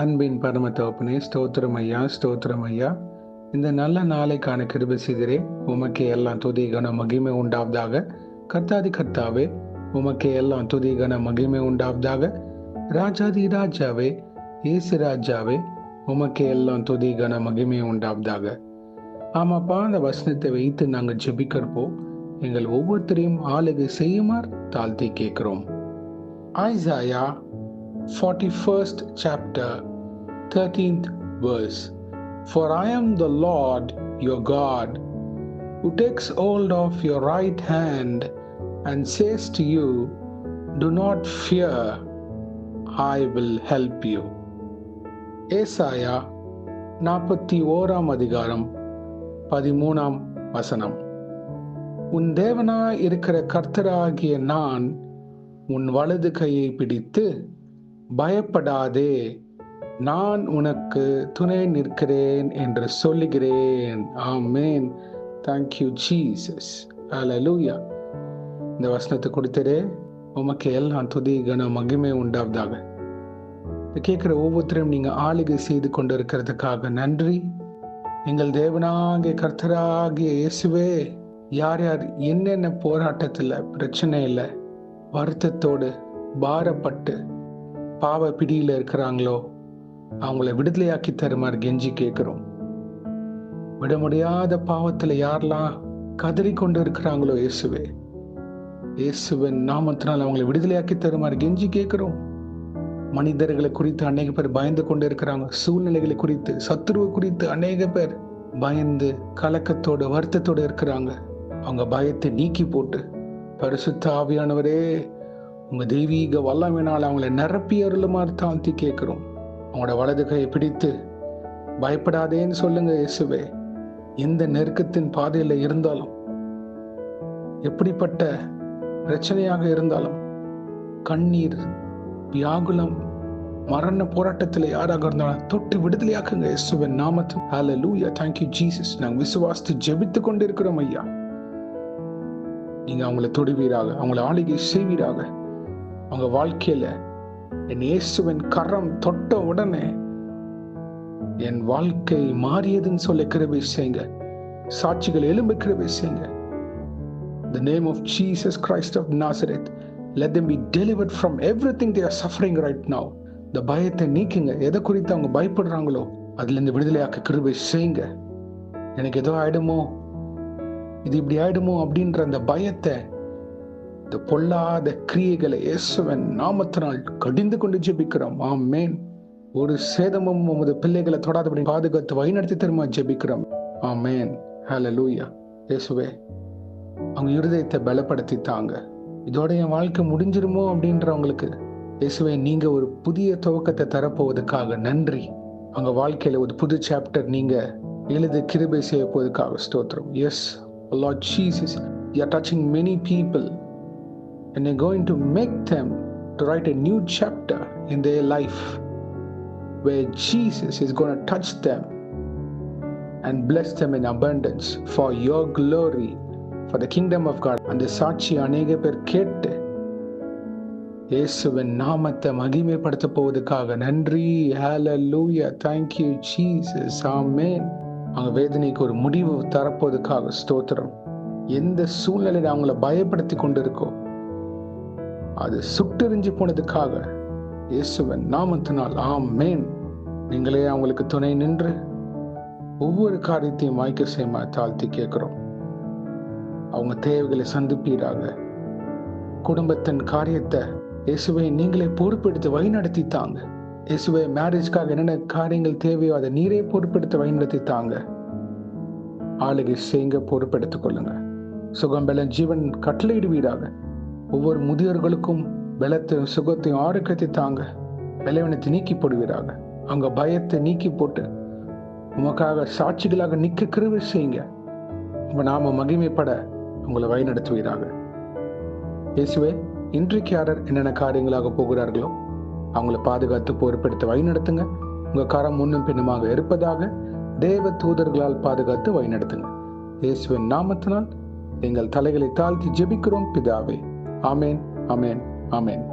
அன்பின் பரம தகப்பனே, ஸ்தோத்திரம் ஐயா, ஸ்தோத்திரம் ஐயா. இந்த நல்ல நாளைக்கான கிருபை செய்கிறே. உமக்கே எல்லாம் துதி கன மகிமை உண்டாவதாக. கர்த்தாதி கர்த்தாவே, உமக்கே எல்லாம் துதி கன மகிமை உண்டாவதாக. ராஜாதி ராஜாவே, இயேசு ராஜாவே, உமக்கே எல்லாம் துதி கன மகிமை உண்டாவதாக. ஆமாப்பா, அந்த வசனத்தை வைத்து நாங்கள் ஜெபிக்கிறப்போ எங்கள் ஒவ்வொருத்தரையும் ஆளுகை செய்யுமாறு தாழ்த்தி கேட்கிறோம். Isaiah 41st chapter 13th verse. For I am the Lord your God, who takes hold of your right hand and says to you, do not fear, I will help you. ஏசாயா 41ஆம் அதிகாரம் 13ஆம் வசனம். உன் தேவனாய் இருக்கிற கர்த்தராகிய நான் உன் வலது கையை பிடித்து, பயப்படாதே, நான் உனக்கு துணை நிற்கிறேன் என்று சொல்லுகிறேன். ஆமென். Thank you Jesus. ஹல்லேலூயா. இந்த வசனத்தை கொடுத்தரே, உமக்கு எல்லாம் துதி கன மகிமை உண்டாவதாக. கேட்கிற ஒவ்வொருத்தரையும் நீங்க ஆளுகை செய்து கொண்டு இருக்கிறதுக்காக நன்றி. எங்கள் தேவனாகிய கர்த்தராகிய இயேசுவே, யார் யார் என்னென்ன போராட்டத்துல, பிரச்சனையில, வருத்தத்தோடு, பாரப்பட்டு பாவ பிடியில இருக்கிறாங்களோ அவங்கள விடுதலையாக்கி தருமாறு கெஞ்சி கேட்கிறோம். விட முடியாத பாவத்துல யாரெல்லாம் கதறி கொண்டு இருக்கிறாங்களோ இயேசுவே, இயேசுவின் நாமத்தினால் அவங்களை விடுதலையாக்கி தருமாறு கெஞ்சி கேட்கிறோம். மனிதர்களை குறித்து அநேக பேர் பயந்து கொண்டு இருக்கிறாங்க. சூழ்நிலைகளை குறித்து, சத்துருவை குறித்து அநேக பேர் பயந்து கலக்கத்தோடு, வருத்தத்தோடு இருக்கிறாங்க. அவங்க பயத்தை நீக்கி போட்டு, பரிசுத்த ஆவியானவரே, உங்க தெய்வீக வல்லமையினால் அவங்களை நிரப்பி அருளுமாறு தாழ்த்தி கேட்கிறோம். அவங்களோட வலது கையை பிடித்து பயப்படாதேன்னு சொல்லுங்க இயேசுவே. எந்த நெருக்கத்தின் பாதையில இருந்தாலும், எப்படிப்பட்ட பிரச்சனையாக இருந்தாலும், கண்ணீர், வியாகுலம், மரண போராட்டத்தில் யாராக இருந்தாலும் தொட்டு விடுதலையாக்குங்க இயேசுவின் நாமத்தில். ஹல்லேலூயா. Thank you Jesus. நாங்கள் விசுவாசித்து ஜெபித்து கொண்டு இருக்கிறோம் ஐயா. நீங்க அவங்களை தொடுவீராக, அவங்களை ஆளுகை செய்வீராக. அவங்க வாழ்க்கையில என் இயேசுவின் கரம் தொட்ட உடனே என் வாழ்க்கை மாறியதுன்னு சொல்ல கிருபை செய்யுங்க. சாட்சிகள் எழும்ப கிருபை செய்யுங்க. The name of Jesus Christ of Nazareth, let them be delivered from everything they are suffering right now. இந்த பயத்தை நீக்குங்க. எதை குறித்து அவங்க பயப்படுறாங்களோ அதுல இருந்து விடுதலையாக்க கிருபை செய்யுங்க. எனக்கு ஏதோ ஆயிடுமோ, இது இப்படி ஆயிடுமோ அப்படின்ற அந்த பயத்தை, இந்த பொல்லாத கிரியைகளை இயேசுவின் நாமத்தினால் கடிந்து கொண்டு ஜெபிக்கிறோம். ஆமென். ஒரு சேதமும் உமது பிள்ளைகளை தொடாதபடி பாதுகாத்து வழிநடத்தி தருமா ஜெபிக்கிறோம். ஆமென். ஹல்லேலூயா. இயேசுவே, அவங்க இருதயத்தை பலப்படுத்தி தாங்க. இதோட என் வாழ்க்கை முடிஞ்சிருமோ அப்படின்றவங்களுக்கு இயேசுவே, நீங்க ஒரு புதிய துவக்கத்தை தரப்போவதற்காக நன்றி. அவங்க வாழ்க்கையில ஒரு புது சாப்டர் நீங்க எழுத கிருபை செய்ய போவதற்காக ஸ்தோத்திரம். Yes Lord Jesus, you are touching many people and you're going to make them to write a new chapter in their life where Jesus is going to touch them and bless them in abundance for your glory, for the kingdom of God. And the சாட்சி அநேக பேர் கேட்டு இயேசுவின் நாமத்தை மகிமைப்படுத்த போவதற்காக நன்றி. ஹல்லேலூயா. Thank you Jesus. ஆமென். அவங்க வேதனைக்கு ஒரு முடிவு தரப்போவதற்காக ஸ்தோத்திரம். எந்த சூழ்நிலையில அவங்கள பயப்படுத்தி கொண்டு இருக்கோ அது சுட்டெரிஞ்சு போனதுக்காக இயேசுவின் நாமத்தினால் ஆமென். நீங்களே அவங்களுக்கு துணை நின்று ஒவ்வொரு காரியத்தையும் வாய்க்க செய்ய தாழ்த்தி கேட்கிறோம். அவங்க தேவைகளை சந்திப்பீராக. குடும்பத்தின் காரியத்தை இயேசுவை நீங்களே பொறுப்பெடுத்து வழிநடத்தி தாங்க. இயேசுவே, மேரேஜ்க்காக என்னென்ன காரியங்கள் தேவையோ அதை நீரே பொறுப்பெடுத்து வழிநடத்தி தாங்க. ஆளுகை செய்யுங்க, பொறுப்பெடுத்துக் கொள்ளுங்க. சுகம் பலம் ஜீவன் கட்டளையிடுவீராக. ஒவ்வொரு முதியோர்களுக்கும் பலத்தையும் சுகத்தையும் ஆரோக்கியத்தை தாங்க. பலவீனத்தை நீக்கி போடுவீராக. அவங்க பயத்தை நீக்கி போட்டு உமக்காக சாட்சிகளாக நிக்க கிருபை செய்யுங்க. உங்க நாம மகிமைப்பட உங்களை வழிநடத்துவீராக. இயேசுவே, இன்றைக்கு யாரர் என்னென்ன காரியங்களாக போகிறார்களோ அவங்களை பாதுகாத்து பொறுப்பெடுத்து வழிநடத்துங்க. உங்க கரம் முன்னும் பின்னுமாக இருப்பதாக தேவ தூதர்களால் பாதுகாத்து வழிநடத்துங்க. இயேசுவின் நாமத்தினால் எங்கள் தலைகளை தாழ்த்தி ஜெபிக்கிறோம் பிதாவே. ஆமென், ஆமென், ஆமென்.